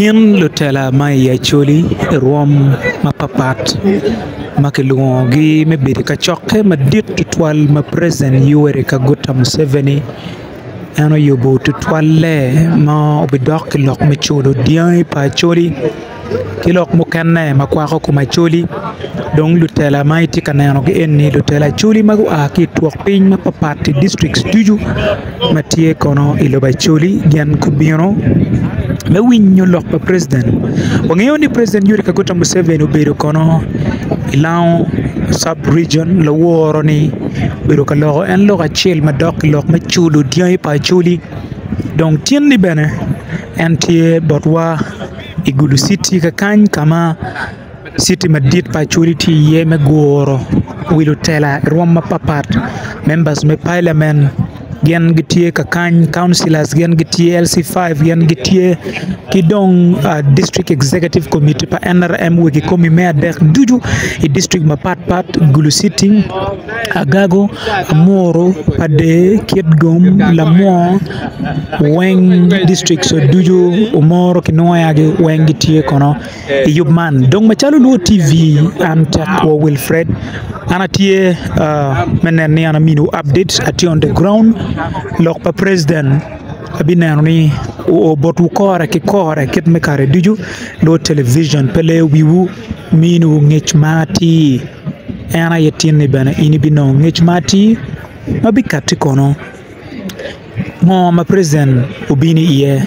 Tien lutela mai ya choli rom mapapat makilungi me bedi ka chokke ma dit tutwal ma present Yoweri Kaguta Museveni ano yobo tutwalle ma obidok lok me cholo dian pa choli kilok mukanne makwako kuma choli dong lutela mai tikanano ge enni lutela choli magu aki tuok piny mapapat districts tuju matie kono iloba choli gian kubino me winyo lok pa president wangeyo ni president Yoweri Kaguta Museveni obedo kono ilao sub region lo woro ni bedo ka logo en logo chiel madok lok ma chulo dian pa chuli donc tien ni bene entie botwa igulu city ka kany kama city madit pa chuli ti ye me goro wilu tela roma papat members me parliament gen gitie ka kany councillors gen gitie LC5 gen gitie kidong district executive committee pa NRM wiki komi mea dek duju i district mapat gulu sitting agago moro pade kietgom lamo weng district so duju umoro kinoyage weng gitie kono yubman dong machalo luo TV antakwa Wilfred anatie menene ana minu updates ati on the ground lok pa president abinano ni o botu kore ki kore kit me kare duju lo television pele wiwu minu ngechmati ana yetini bana ini bino ngechmati mabikati kono mo ma president ubini iye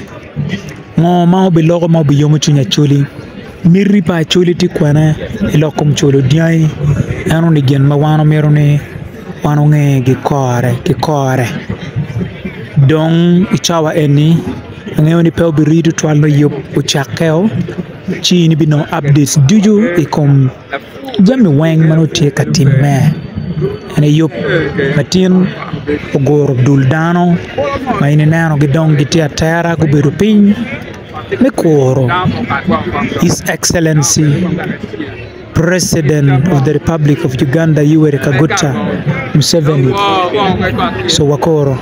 mo ma obi logo mo bi yomu chunya chuli mirri pa chuli ti kwana ilokum cholo diai anu ni gen ma wano merone wano nge ki kore dong ichawa eni ngayo ni pew biridu twal no yop uchakeo chi ni bino updates duju ikom jami weng mano tie katime ene yop matin ogoro duldano ma ine nano gidong gitia tera guberu piny mekoro His Excellency President of the Republic of Uganda Yoweri Kaguta Museveni so wakoro